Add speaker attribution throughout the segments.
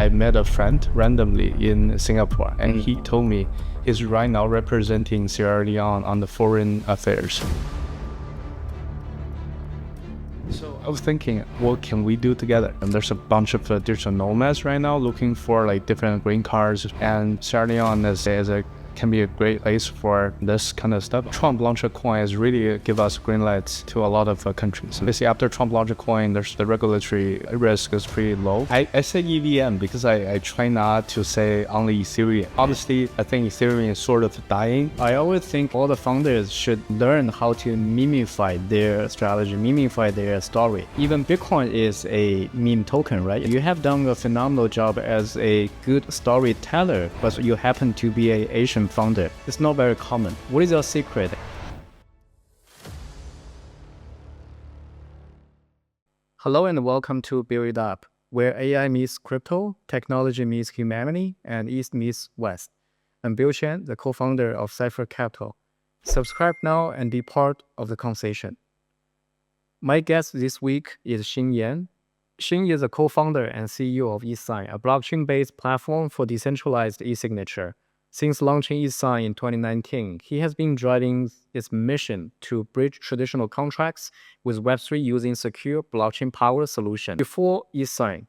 Speaker 1: I met a friend randomly in Singapore, and he told me he's right now representing Sierra Leone on the foreign affairs. So I was thinking, what can we do together? And there's a bunch of digital nomads right now looking for like different green cards, and Sierra Leone can be a great place for this kind of stuff. Trump launched a coin has really give us green lights to a lot of countries. Basically, after Trump launched a coin, there's the regulatory risk is pretty low. I say EVM because I try not to say only Ethereum. Honestly, I think Ethereum is sort of dying.
Speaker 2: I always think all the founders should learn how to mimify their strategy, mimify their story. Even Bitcoin is a meme token, right? You have done a phenomenal job as a good storyteller, but you happen to be an Asian founder. It's not very common. What is your secret? Hello and welcome to Build It Up, where AI meets crypto, technology meets humanity, and East meets West. I'm Bill Chen, the co-founder of Cypher Capital. Subscribe now and be part of the conversation. My guest this week is Xin Yan. Xin is a co-founder and CEO of E13, a blockchain-based platform for decentralized e-signature. Since launching E13 in 2019, he has been driving its mission to bridge traditional contracts with Web3 using secure blockchain-powered solutions. Before E13,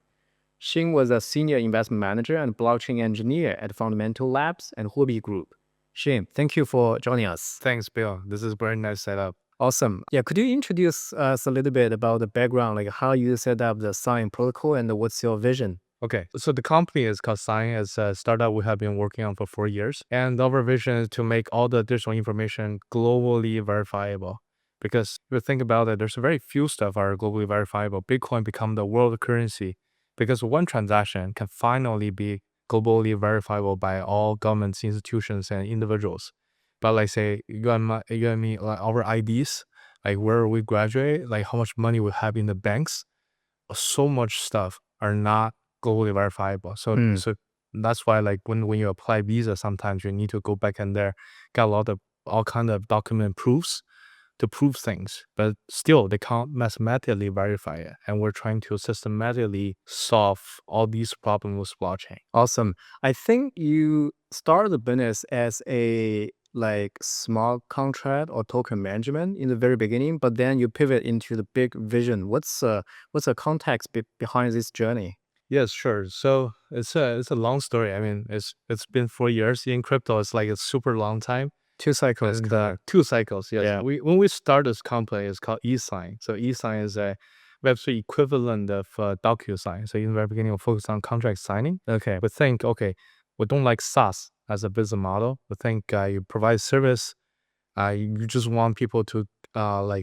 Speaker 2: Xin was a senior investment manager and blockchain engineer at Fundamental Labs and Huobi Group. Xin, thank you for joining us.
Speaker 1: Thanks, Bill. This is a very nice setup.
Speaker 2: Awesome. Yeah, could you introduce us a little bit about the background, like how you set up the Sign protocol and what's your vision?
Speaker 1: Okay, so the company is called Sign. It's a startup we have been working on for 4 years. And our vision is to make all the digital information globally verifiable. Because if you think about it, there's very few stuff are globally verifiable. Bitcoin become the world currency because one transaction can finally be globally verifiable by all governments, institutions, and individuals. But like say, you and me, like our IDs, like where we graduate, like how much money we have in the banks, so much stuff are not globally verifiable. So that's why like when you apply visa, sometimes you need to go back in there, get all kind of document proofs to prove things, but still they can't mathematically verify it. And we're trying to systematically solve all these problems with blockchain.
Speaker 2: Awesome. I think you started the business as a smart contract or token management in the very beginning, but then you pivot into the big vision. What's the context behind this journey?
Speaker 1: Yes, sure. So it's a long story. I mean, it's been 4 years in crypto. It's like a super long time.
Speaker 2: 2 cycles.
Speaker 1: And, 2 cycles. Yes.
Speaker 2: Yeah.
Speaker 1: When we started this company, it's called E13. So E13 is a Web3 equivalent of DocuSign. So in the very beginning, we focused on contract signing.
Speaker 2: Okay.
Speaker 1: We think, okay, we don't like SaaS as a business model. We think you provide service. You just want people to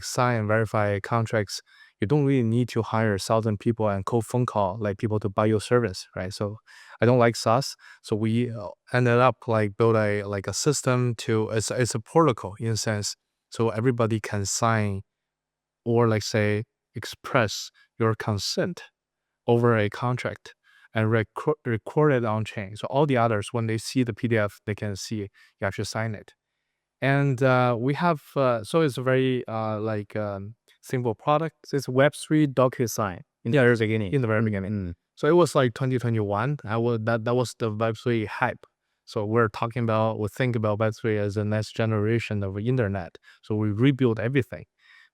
Speaker 1: sign and verify contracts. You don't really need to hire 1,000 people and call phone call like people to buy your service, right? So I don't like SaaS. So we ended up build a system to it's a protocol in a sense, so everybody can sign or express your consent over a contract and record it on chain. So all the others, when they see the PDF, they can see you actually sign it. And we have so it's a very simple product.
Speaker 2: So it's Web3 DocuSign in the very beginning.
Speaker 1: In the very beginning. So it was 2021. That was the Web3 hype. So we think about Web3 as the next generation of the internet. So we rebuild everything.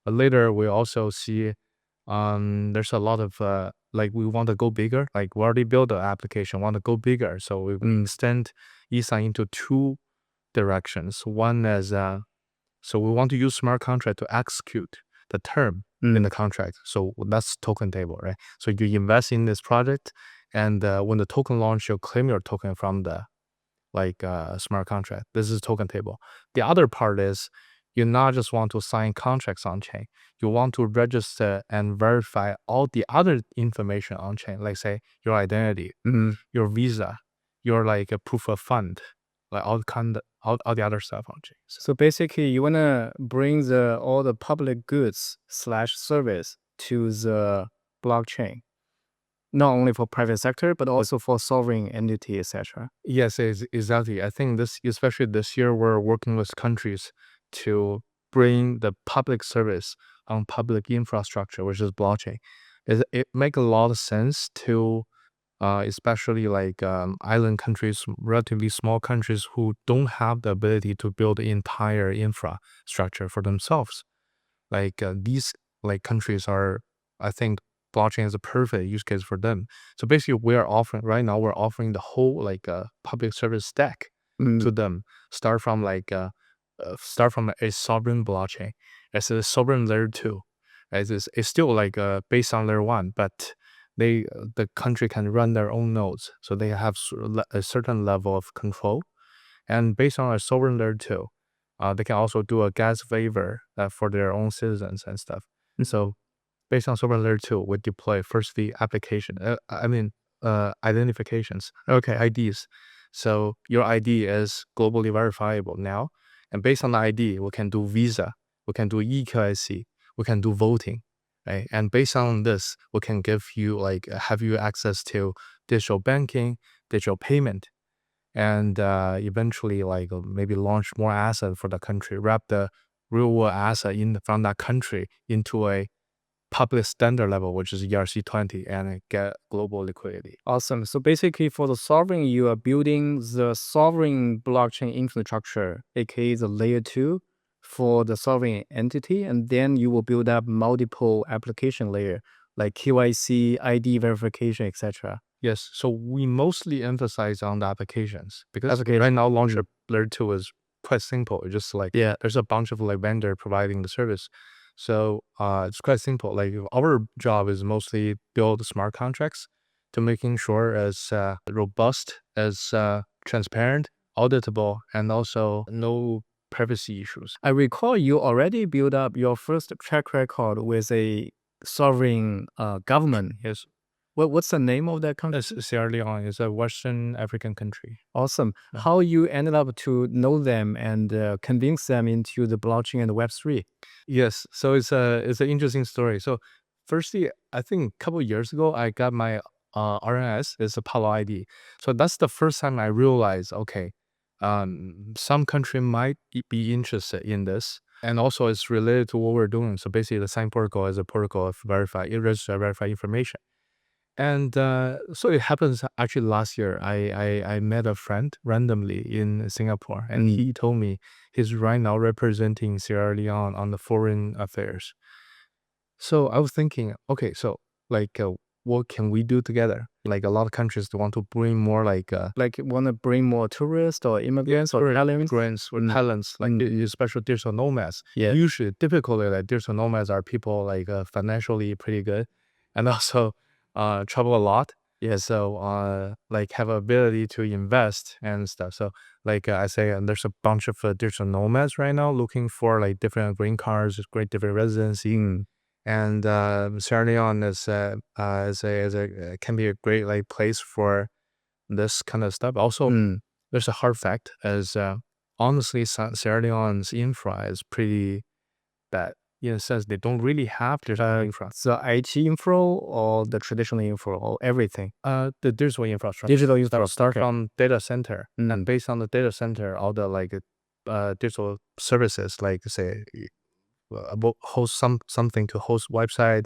Speaker 1: But later we also see there's a lot of we want to go bigger. Like we already built the application, want to go bigger. So we extend E13 into 2 directions. One is so we want to use smart contract to execute the term in the contract. So that's token table, right? So you invest in this project, and when the token launch, you claim your token from the smart contract. This is token table. The other part is you not just want to sign contracts on chain. You want to register and verify all the other information on chain, like say your identity, your visa, your a proof of fund, all the other stuff on chain.
Speaker 2: So basically, you wanna bring all the public goods / service to the blockchain, not only for private sector but also for sovereign entity, etc.
Speaker 1: Yes, exactly. I think especially this year, we're working with countries to bring the public service on public infrastructure, which is blockchain. It makes a lot of sense to especially like island countries, relatively small countries who don't have the ability to build the entire infrastructure for themselves. Like these like countries are, I think blockchain is a perfect use case for them. So basically, we're offering the whole like public service stack to them. Start from start from a sovereign blockchain as a sovereign layer 2. It's still like based on layer 1, but the country can run their own nodes, so they have a certain level of control. And based on a sovereign layer 2, they can also do a gas waiver for their own citizens and stuff. And so based on sovereign layer 2, we deploy first the application, identifications, okay, IDs. So your ID is globally verifiable now. And based on the ID, we can do Visa, we can do eKYC, we can do voting, right? And based on this, we can have you access to digital banking, digital payment, and eventually maybe launch more asset for the country, wrap the real world asset from that country into a public standard level, which is ERC20, and get global liquidity.
Speaker 2: Awesome. So basically, for the sovereign, you are building the sovereign blockchain infrastructure, aka the layer 2 for the sovereign entity, and then you will build up multiple application layer like KYC, ID verification, etc.
Speaker 1: Yes, so we mostly emphasize on the applications because right now launcher layer 2 is quite simple. It's just like there's a bunch of like vendor providing the service. So it's quite simple. Like our job is mostly build smart contracts to making sure as robust, as transparent, auditable, and also no privacy issues.
Speaker 2: I recall you already built up your first track record with a sovereign government.
Speaker 1: Yes.
Speaker 2: What's the name of that country?
Speaker 1: Sierra Leone is a Western African country.
Speaker 2: Awesome. How you ended up to know them and convince them into the blockchain and Web3?
Speaker 1: Yes, so it's an interesting story. So firstly, I think a couple of years ago, I got my RNS, it's a Palo ID. So that's the first time I realized, okay, some country might be interested in this. And also it's related to what we're doing. So basically the sign protocol is a protocol of register, verify information. And so it happens actually last year, I met a friend randomly in Singapore, and he told me he's right now representing Sierra Leone on the foreign affairs. So I was thinking, okay, so what can we do together? Like a lot of countries, they want to bring more
Speaker 2: Want to bring more tourists or immigrants or
Speaker 1: talents or talents, especially digital nomads.
Speaker 2: Yeah.
Speaker 1: Usually, typically, like digital nomads are people like financially pretty good, and also travel a lot. Yeah, so have ability to invest and stuff. So I say, there's a bunch of digital nomads right now looking for like different green cards, great different residency. And Sierra Leone is can be a great like place for this kind of stuff. Also, there's a hard fact as honestly, Sierra Leone's infra is pretty bad. In a sense, they don't really have digital infra.
Speaker 2: The IT infra or the traditional infra or everything?
Speaker 1: The digital infrastructure.
Speaker 2: Digital infrastructure.
Speaker 1: Start from data center, and based on the data center, all the digital services, like say host something to host website,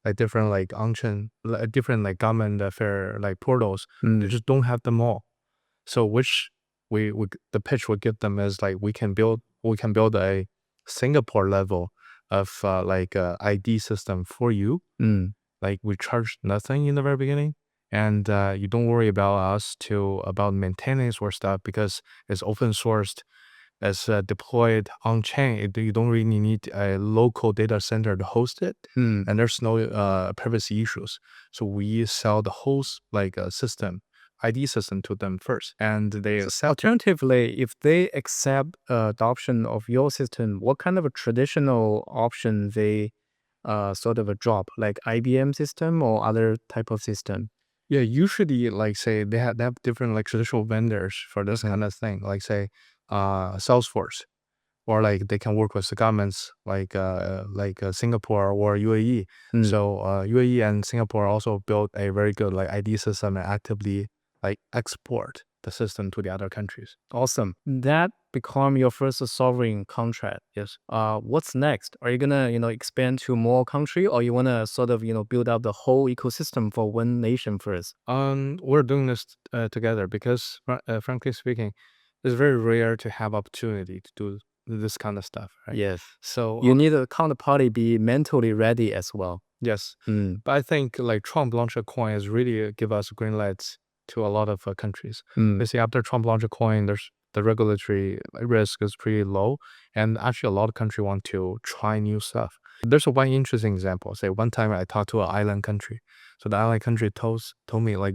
Speaker 1: like different like on-chain, different like government affair like portals. They just don't have them all. So which we the pitch we give them is like we can build a Singapore level of ID system for you. Like we charge nothing in the very beginning, and you don't worry about about maintenance or stuff because it's open sourced. As deployed on chain, you don't really need a local data center to host it, and there's no privacy issues. So we sell the whole system, ID system to them first, and they accept.
Speaker 2: Alternatively, if they accept adoption of your system, what kind of a traditional option they sort of drop, like IBM system or other type of system?
Speaker 1: Yeah, usually say they have different like traditional vendors for this kind of thing, like say Salesforce, or like they can work with the governments like Singapore or UAE. So UAE and Singapore also built a very good like ID system and actively like export the system to the other countries.
Speaker 2: Awesome. That become your first sovereign contract.
Speaker 1: Yes.
Speaker 2: What's next? Are you gonna, expand to more country, or you wanna sort of, build up the whole ecosystem for one nation first?
Speaker 1: We're doing this together because, frankly speaking, it's very rare to have opportunity to do this kind of stuff, right?
Speaker 2: Yes.
Speaker 1: So
Speaker 2: You need a counterparty be mentally ready as well.
Speaker 1: yes,
Speaker 2: Mm.
Speaker 1: but I think like Trump launched a coin has really give us green lights to a lot of countries.
Speaker 2: Mm.
Speaker 1: Basically, after Trump launched a coin, there's the regulatory risk is pretty low, and actually a lot of countries want to try new stuff. There's a one interesting example. Say one time I talked to an island country, so the island country told me like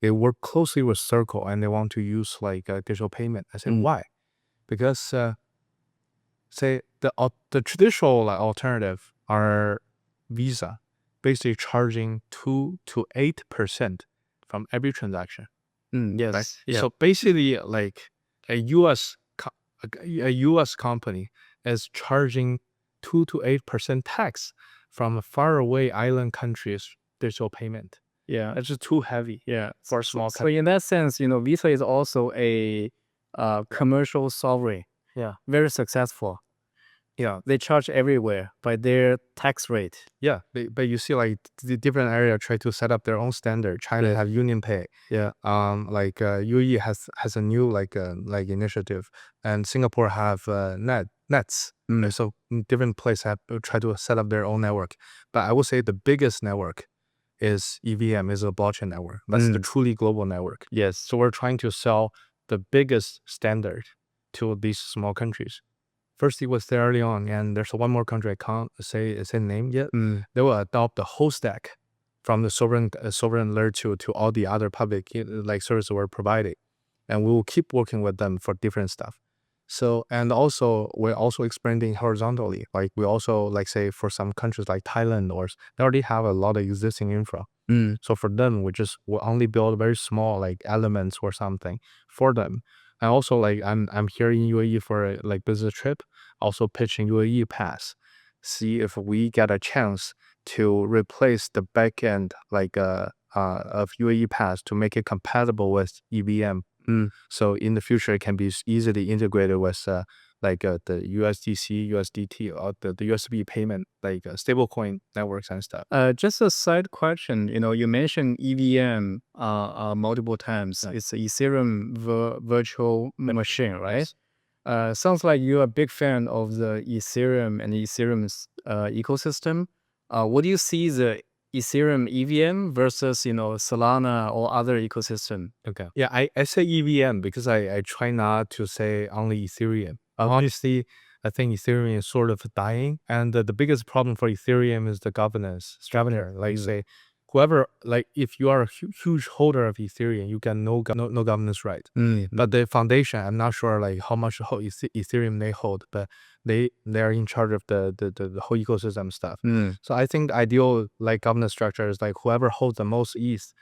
Speaker 1: they work closely with Circle and they want to use like digital payment. I said why? Because say the traditional like alternative are Visa, basically charging 2 to 8% from every transaction.
Speaker 2: Yes.
Speaker 1: Right?
Speaker 2: Yeah.
Speaker 1: So basically, like a U.S. company is charging 2 to 8% tax from a faraway island countries digital payment.
Speaker 2: Yeah.
Speaker 1: It's just too heavy.
Speaker 2: Yeah.
Speaker 1: For a small
Speaker 2: So
Speaker 1: country.
Speaker 2: in that sense, Visa is also a commercial sovereign.
Speaker 1: Yeah.
Speaker 2: Very successful.
Speaker 1: Yeah.
Speaker 2: They charge everywhere by their tax rate.
Speaker 1: Yeah, but you see, like the different area try to set up their own standard. China have Union Pay.
Speaker 2: Yeah.
Speaker 1: Like UAE has a new like initiative, and Singapore have nets. So different places have try to set up their own network. But I would say the biggest network is EVM, is a blockchain network. That's the truly global network.
Speaker 2: Yes.
Speaker 1: So we're trying to sell the biggest standard to these small countries. First, it was Sierra Leone, and there's one more country I can't say name yet. They will adopt the whole stack from the sovereign layer to all the other public like services we're providing, and we will keep working with them for different stuff. So and also we're also expanding horizontally. Like we also like say for some countries like Thailand they already have a lot of existing infra. So for them, we'll only build very small like elements or something for them. And also like I'm here in UAE for a like business trip, also pitching UAE Pass, see if we get a chance to replace the backend like of UAE Pass to make it compatible with EVM. So in the future, it can be easily integrated with the USDC, USDT, or the USB payment, like stablecoin networks and stuff.
Speaker 2: Just a side question. You mentioned EVM multiple times.
Speaker 1: Right.
Speaker 2: It's a Ethereum virtual machine, right?
Speaker 1: Yes.
Speaker 2: Sounds like you're a big fan of the Ethereum and Ethereum's ecosystem. What do you see the Ethereum EVM versus Solana or other ecosystem?
Speaker 1: Okay. Yeah, I say EVM because I try not to say only Ethereum. Honestly, I think Ethereum is sort of dying, and the biggest problem for Ethereum is the governance structure. Like say, whoever like if you are a huge holder of Ethereum, you get no governance right. But the foundation, I'm not sure like how much Ethereum they hold, but they are in charge of the whole ecosystem stuff. So I think the ideal like governance structure is like whoever holds the most ETH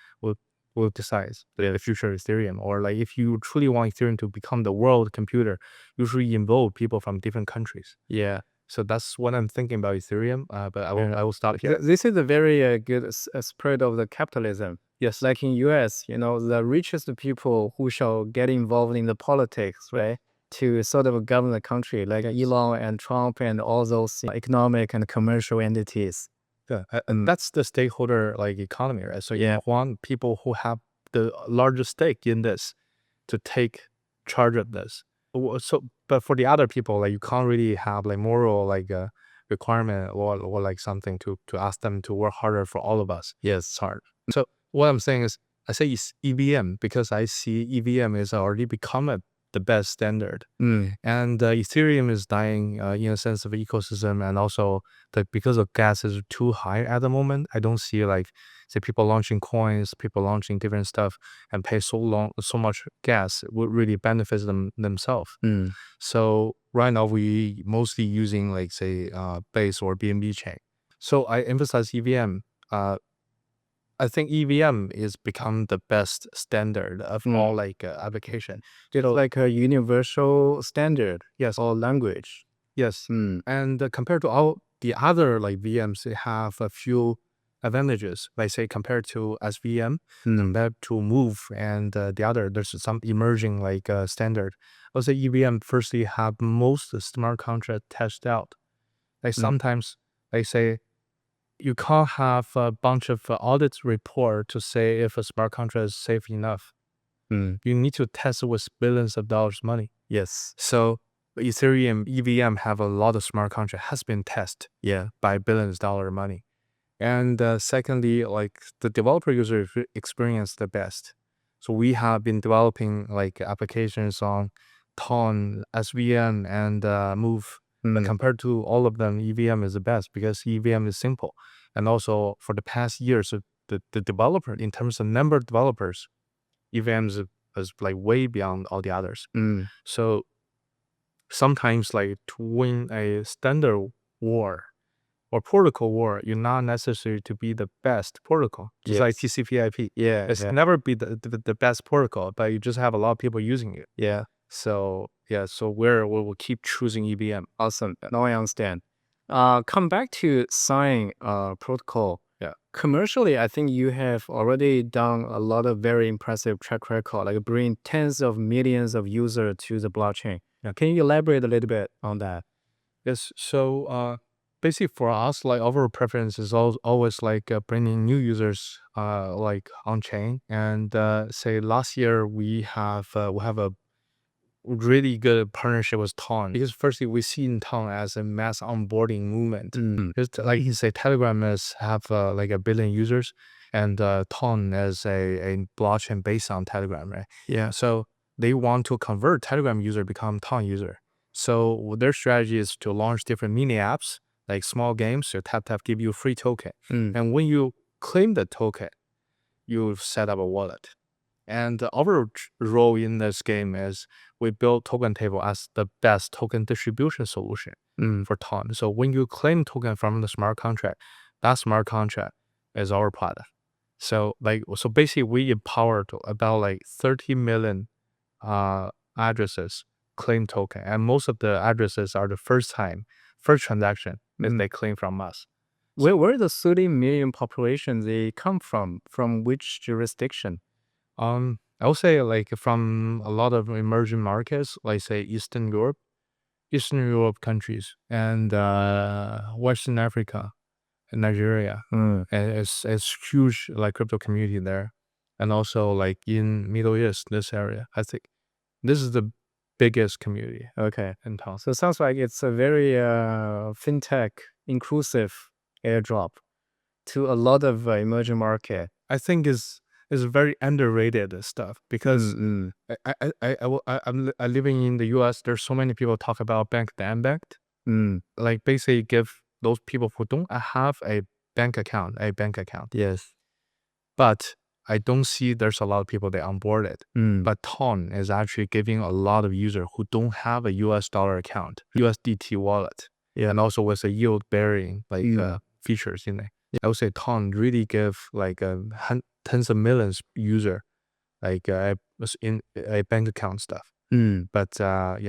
Speaker 1: will decide the future of Ethereum. Or like if you truly want Ethereum to become the world computer, usually involve people from different countries.
Speaker 2: Yeah.
Speaker 1: So that's what I'm thinking about Ethereum. But I will start here.
Speaker 2: This is a very good spread of the capitalism.
Speaker 1: Yes.
Speaker 2: Like in US, the richest people who shall get involved in the politics, right? To sort of govern the country, like Elon and Trump and all those economic and commercial entities.
Speaker 1: Yeah, and that's the stakeholder like economy, right? So
Speaker 2: Yeah.
Speaker 1: you want people who have the largest stake in this to take charge of this. So, but for the other people, like you can't really have like moral like requirement or like something to ask them to work harder for all of us. Yes, it's hard. So what I'm saying is, I say it's EVM because I see EVM is already become the best standard. And Ethereum is dying in a sense of ecosystem, and also because of gas is too high at the moment. I don't see like say people launching coins, people launching different stuff, and pay so much gas would really benefit themselves. So right now we mostly using like say Base or BNB chain. So I emphasize EVM. I think EVM is become the best standard of all like application.
Speaker 2: It's like a universal standard.
Speaker 1: Yes.
Speaker 2: Or language.
Speaker 1: Yes. And compared to all the other like VMs, they have a few advantages, like say compared to SVM, compared to Move and the other, there's some emerging like standard. I would say EVM firstly have most smart contract tested out. Like sometimes they say you can't have a bunch of audit report to say if a smart contract is safe enough. You need to test with billions of dollars money.
Speaker 2: Yes.
Speaker 1: So Ethereum EVM have a lot of smart contract has been tested by billions of dollar money. And secondly, like the developer user experience the best. So we have been developing like applications on Ton, SVM, and Move. But compared to all of them, EVM is the best because EVM is simple. And also for the past years, the developer, in terms of number of developers, EVM is like way beyond all the others. So sometimes like to win a standard war or protocol war, you're not necessary to be the best protocol. Just like TCP/IP. It's never be the best protocol, but you just have a lot of people using it. So we will keep choosing EVM.
Speaker 2: Awesome. Now I understand. Come back to Sign protocol. Commercially, I think you have already done a lot of very impressive track record, like bring tens of millions of users to the blockchain. Can you elaborate a little bit on that?
Speaker 1: Yes. So basically for us, like our preference is always like bringing new users like on chain. And say last year we have a really good partnership with Ton, because firstly we see in Ton as a mass onboarding movement. Because like you say, Telegram have like 1 billion users, and Ton is a blockchain based on Telegram, right? So they want to convert Telegram user become Ton user. So their strategy is to launch different mini apps, like small games. So tap give you a free token, and when you claim the token, you set up a wallet. And our role in this game is we build token table as the best token distribution solution for Ton. So when you claim token from the smart contract, that smart contract is our product. So basically we empower about like 30 million addresses claim token, and most of the addresses are the first transaction that they claim from us.
Speaker 2: Where the 30 million population they come from? From which jurisdiction?
Speaker 1: I would say like from a lot of emerging markets, like say Eastern Europe countries, and Western Africa, and Nigeria. And it's huge like crypto community there, and also like in Middle East, this area. I think this is the biggest community. In town.
Speaker 2: So it sounds like it's a very fintech inclusive airdrop to a lot of emerging market.
Speaker 1: I think is very underrated stuff, because I'm living in the US. There's so many people talk about bank to unbanked. Like basically give those people who don't have a bank account.
Speaker 2: Yes.
Speaker 1: But I don't see there's a lot of people that onboarded. But Ton is actually giving a lot of users who don't have a US dollar account, USDT wallet, and also with a yield bearing like features in there. I would say Ton really give like tens of millions user like in a bank account stuff. But I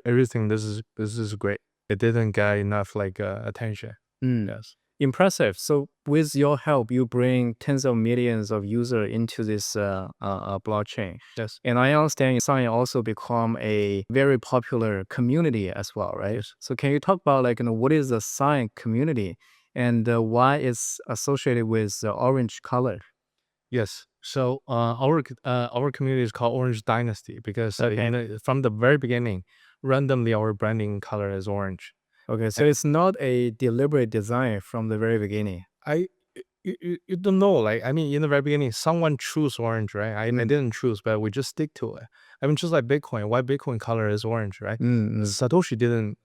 Speaker 1: really think this is great. It didn't get enough like attention. Yes.
Speaker 2: Impressive. So with your help, you bring tens of millions of users into this blockchain.
Speaker 1: Yes.
Speaker 2: And I understand Sign also become a very popular community as well, right?
Speaker 1: Yes.
Speaker 2: So can you talk about like what is the Sign community, and why it's associated with the orange color?
Speaker 1: Yes. So our community is called Orange Dynasty because from the very beginning, randomly our branding color is orange.
Speaker 2: So it's not a deliberate design from the very beginning.
Speaker 1: You don't know, like, I mean, in the very beginning, someone choose orange, right? I didn't choose, but we just stick to it. I mean, just like Bitcoin, why Bitcoin color is orange, right? Satoshi didn't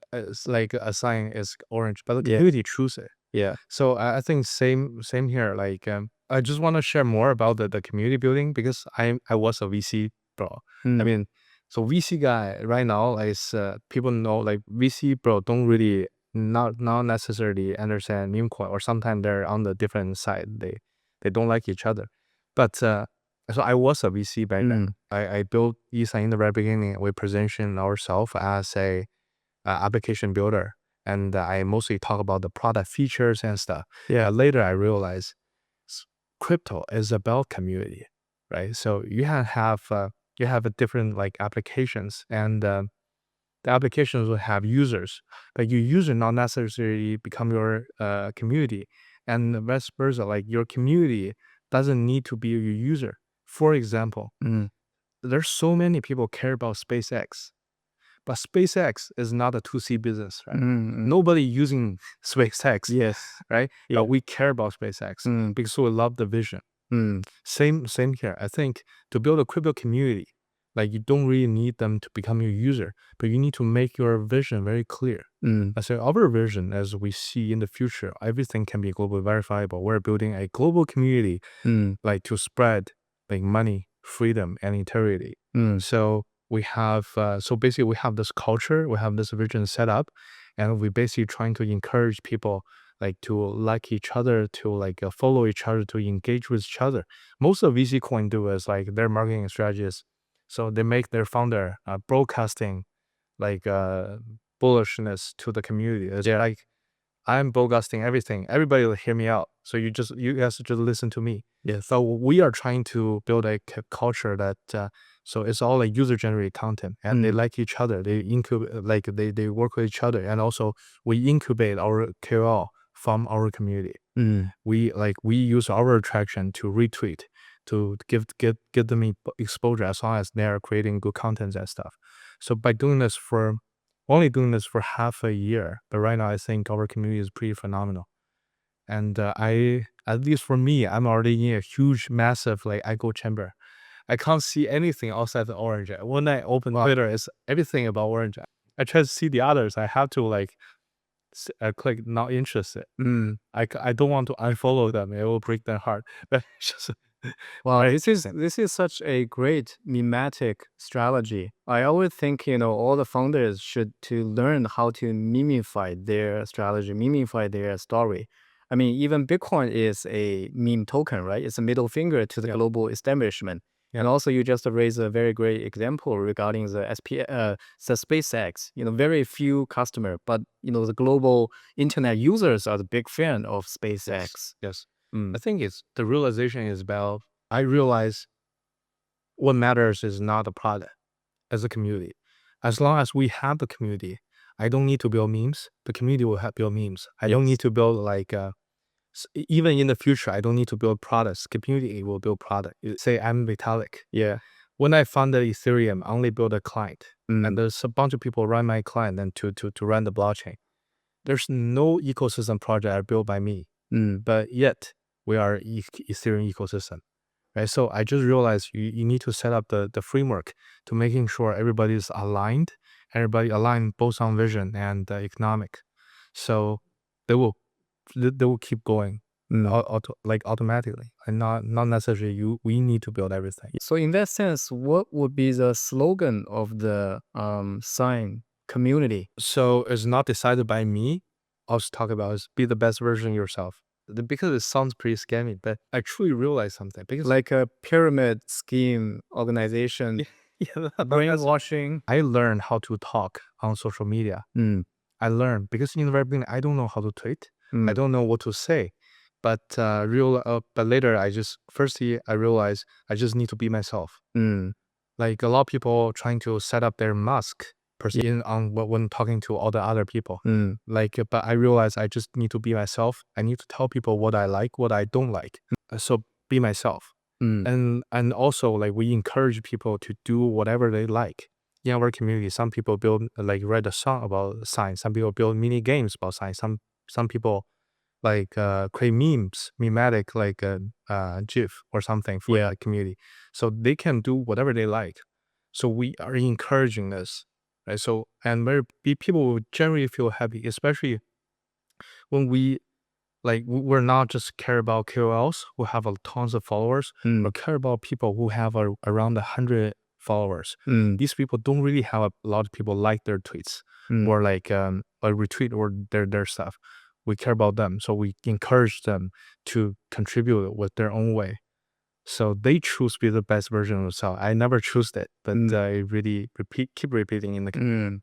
Speaker 1: like assign is orange, but the community choose it. So I think same here. Like, I just want to share more about the community building, because I was a VC bro. I mean, so VC guy right now is people know like VC bro don't really not necessarily understand meme coin, or sometimes they're on the different side. They don't like each other. But so I was a VC back then. I built E13 in the very beginning. We positioned ourselves as a application builder, and I mostly talk about the product features and stuff.
Speaker 2: Yeah.
Speaker 1: Later I realized crypto is about community, right? So you have a different like applications, and the applications will have users, but your user not necessarily become your community, and vice versa. Like your community doesn't need to be your user. For example, there's so many people care about SpaceX, but SpaceX is not a 2C business, right? Nobody using SpaceX,
Speaker 2: Yes.
Speaker 1: right?
Speaker 2: Yeah.
Speaker 1: But we care about SpaceX because we love the vision. Same here. I think to build a crypto community, like you don't really need them to become your user, but you need to make your vision very clear. I say our vision, as we see in the future, everything can be globally verifiable. We're building a global community, like to spread like money, freedom, and integrity. So we have, so basically we have this culture, we have this vision set up, and we basically trying to encourage people like to like each other, to like follow each other, to engage with each other. Most of VC coin do is like their marketing strategies. So they make their founder broadcasting like bullishness to the community. It's like I'm broadcasting everything. Everybody will hear me out. So you guys just listen to me.
Speaker 2: Yeah.
Speaker 1: So we are trying to build a culture that so it's all like user generated content, and they like each other. They incubate, like they work with each other, and also we incubate our KOL from our community. We use our attraction to retweet, to give them exposure as long as they are creating good content and stuff. So by doing this for only doing this for half a year, but right now I think our community is pretty phenomenal. And at least for me, I'm already in a huge, massive like echo chamber. I can't see anything outside the orange. When I open Twitter, it's everything about orange. I try to see the others. I have to like click not interested. I don't want to unfollow them. It will break their heart. But just
Speaker 2: Wow,
Speaker 1: right?
Speaker 2: this is such a great mimetic strategy. I always think, all the founders should to learn how to mimify their strategy, mimify their story. I mean, even Bitcoin is a meme token, right? It's a middle finger to the global establishment. And also, you just raised a very great example regarding the the SpaceX. Very few customer, but the global internet users are the big fan of SpaceX.
Speaker 1: Yes. I think it's the realization is about, I realize what matters is not the product as a community. As long as we have the community, I don't need to build memes. The community will build memes. I don't need to build like even in the future, I don't need to build products. Community will build product. Say I'm Vitalik.
Speaker 2: Yeah.
Speaker 1: When I founded Ethereum, I only built a client, and there's a bunch of people run my client and to run the blockchain. There's no ecosystem project built by me, but yet we are Ethereum ecosystem, right? So I just realized you need to set up the framework to making sure everybody is aligned, everybody aligned both on vision and economic. So they will keep going automatically, and not necessarily we need to build everything.
Speaker 2: So in that sense, what would be the slogan of the sign community?
Speaker 1: So it's not decided by me. I'll just talk about is be the best version of yourself. Because it sounds pretty scammy, but I truly realized something. Because
Speaker 2: Like a pyramid scheme organization, brainwashing.
Speaker 1: I learned how to talk on social media. I learned because in the very beginning, I don't know how to tweet. I don't know what to say. But but later, firstly, I realized I just need to be myself. Like a lot of people trying to set up their mask person on when talking to all the other people. But I realized I just need to be myself. I need to tell people what I like, what I don't like. So be myself. And also like we encourage people to do whatever they like. In our community, some people write a song about science. Some people build mini games about science. Some people like create memes, mimetic like GIF or something for the community. So they can do whatever they like. So we are encouraging this, right? So and people will generally feel happy, especially when we're not just care about KOLs who have tons of followers, but care about people who have around 100 followers. These people don't really have a lot of people like their tweets or like a retweet or their stuff. We care about them, so we encourage them to contribute with their own way. So they choose to be the best version of themselves. I never choose that, but I really keep repeating in the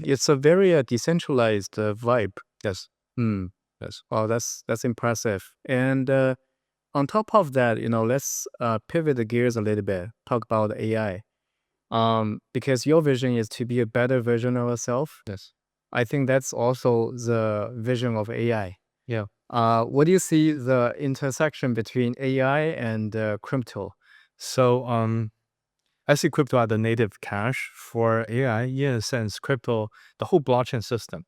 Speaker 2: It's a very decentralized vibe.
Speaker 1: yes.
Speaker 2: Yes. Wow, that's impressive. And on top of that, let's pivot the gears a little bit. Talk about AI. Because your vision is to be a better version of yourself.
Speaker 1: Yes.
Speaker 2: I think that's also the vision of AI.
Speaker 1: Yeah.
Speaker 2: What do you see the intersection between AI and crypto?
Speaker 1: So I see crypto as the native cash for AI. In a sense, crypto, the whole blockchain system,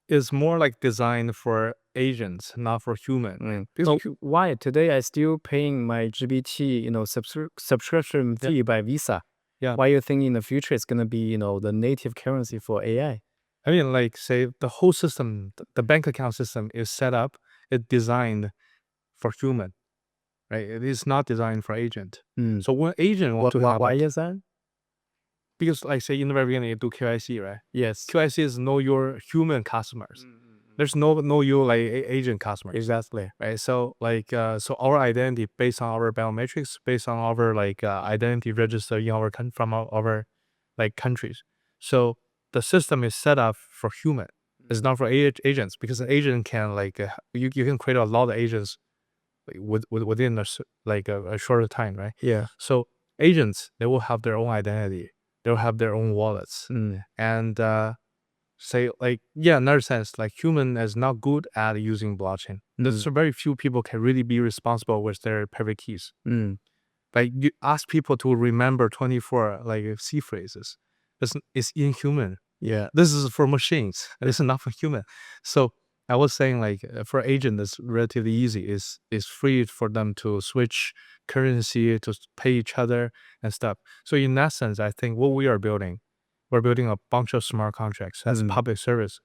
Speaker 1: is more like designed for agents, not for human.
Speaker 2: So why today I still paying my GBT, subscription fee by Visa?
Speaker 1: Yeah.
Speaker 2: Why you think in the future it's gonna be, the native currency for AI?
Speaker 1: I mean, like say the whole system, the bank account system is set up, it's designed for human, right? It is not designed for agent. So when agent want to have
Speaker 2: Why is that?
Speaker 1: because like say in the very beginning you do QIC, right?
Speaker 2: Yes.
Speaker 1: QIC is know your human customers. There's no know you like agent customers.
Speaker 2: Exactly.
Speaker 1: Right. So like so our identity based on our biometrics, based on our like identity register in our from our like countries. So the system is set up for human. It's not for agents because an agent can like you can create a lot of agents like, within a shorter time, right?
Speaker 2: Yeah.
Speaker 1: So agents, they will have their own identity. They'll have their own wallets. And say like yeah, in another sense, like human is not good at using blockchain. There's very few people can really be responsible with their private keys. Like you ask people to remember 24 like C phrases. It's inhuman.
Speaker 2: Yeah.
Speaker 1: This is for machines. This is not for human. So I was saying like for agent, it's relatively easy. It's free for them to switch currency to pay each other and stuff. So in that sense, I think what we are building, we're building a bunch of smart contracts as public service.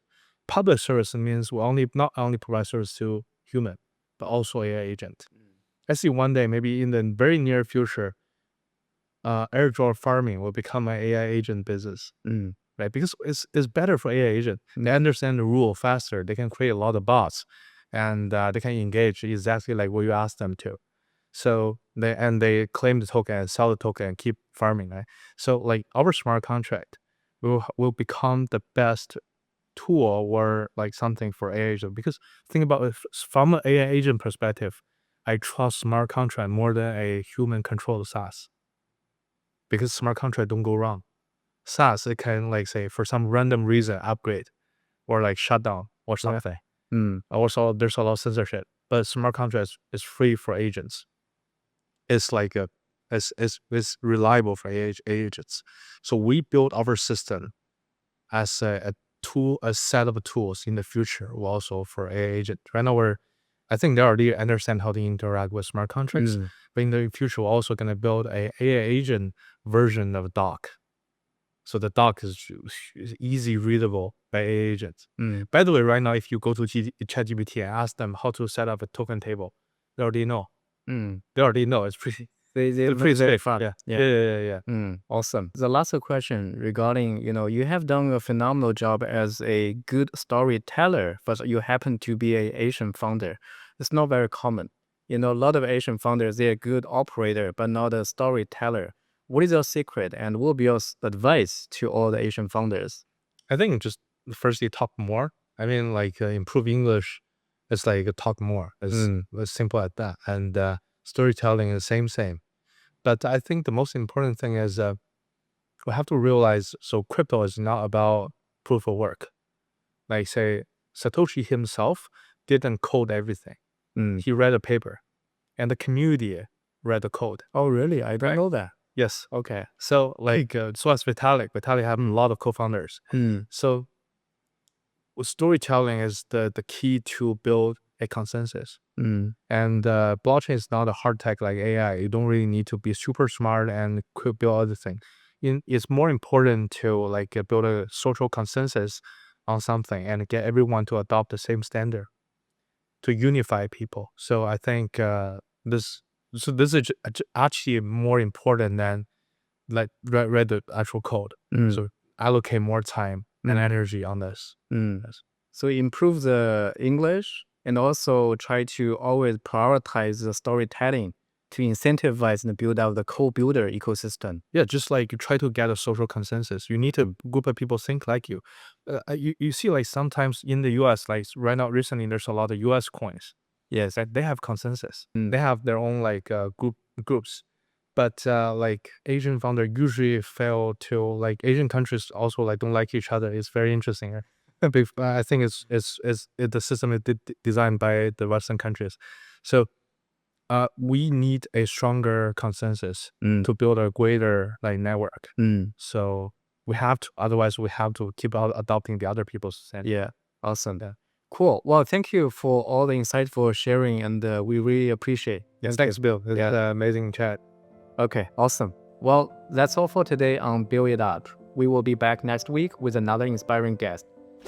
Speaker 1: Public service means we not only provide service to human, but also AI agent. I see one day, maybe in the very near future, airdrop farming will become an AI agent business. Right? Because it's better for AI agent. They understand the rule faster. They can create a lot of bots, and they can engage exactly like what you ask them to. So they claim the token and sell the token and keep farming, right? So like our smart contract will become the best tool or like something for AI agent. Because think about it from an AI agent perspective, I trust smart contract more than a human controlled SaaS. Because smart contract don't go wrong. SaaS, it can like say for some random reason upgrade or like shut down or something. Also, there's a lot of censorship. But smart contract is free for agents. It's like it's reliable for agents. So we build our system as a tool, a set of tools in the future, also for AI agent. Right now, I think they already understand how to interact with smart contracts. But in the future, we're also going to build a AI agent version of Doc. So the doc is easy readable by AI agents. By the way, right now, if you go to ChatGPT and ask them how to set up a token table, they already know. They already know. It's pretty.
Speaker 2: They're
Speaker 1: pretty
Speaker 2: very
Speaker 1: safe.
Speaker 2: fun.
Speaker 1: Yeah.
Speaker 2: Awesome. The last question regarding, you have done a phenomenal job as a good storyteller, but you happen to be an Asian founder. It's not very common. A lot of Asian founders, they're a good operator, but not a storyteller. What is your secret and what will be your advice to all the Asian founders?
Speaker 1: I think just firstly talk more. I mean, like improve English. It's like talk more. It's as simple as that. And storytelling is same. But I think the most important thing is we have to realize. So crypto is not about proof of work. Like say Satoshi himself didn't code everything. He read a paper, and the community read the code.
Speaker 2: Oh, really? I don't know that.
Speaker 1: Yes. Okay. So like so as Vitalik have a lot of co-founders. So storytelling is the key to build a consensus. And blockchain is not a hard tech like AI. You don't really need to be super smart and could build other things. It's more important to like build a social consensus on something and get everyone to adopt the same standard to unify people. So I think this is actually more important than like read the actual code. So allocate more time and energy on this. Yes.
Speaker 2: So improve the English and also try to always prioritize the storytelling to incentivize and build out the co-builder ecosystem.
Speaker 1: Yeah, just like you try to get a social consensus, you need a group of people think like you. You see, like sometimes in the U.S., like right now, recently, there's a lot of U.S. coins.
Speaker 2: Yes.
Speaker 1: Right? They have consensus.
Speaker 2: Mm.
Speaker 1: They have their own like groups. But like Asian founder usually fail to like Asian countries also like don't like each other. It's very interesting. Right? I think the system is designed by the Western countries. So we need a stronger consensus to build a greater like network. So we have to, otherwise we have to keep adopting the other people's standard.
Speaker 2: Yeah. Awesome.
Speaker 1: Yeah.
Speaker 2: Cool. Well, thank you for all the insightful sharing, and we really appreciate.
Speaker 1: Yes, thanks, Bill. It's an amazing chat.
Speaker 2: Okay, awesome. Well, that's all for today on Build It Up. We will be back next week with another inspiring guest.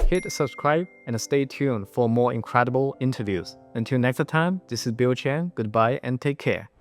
Speaker 2: Hit subscribe and stay tuned for more incredible interviews. Until next time, this is Bill Chen. Goodbye and take care.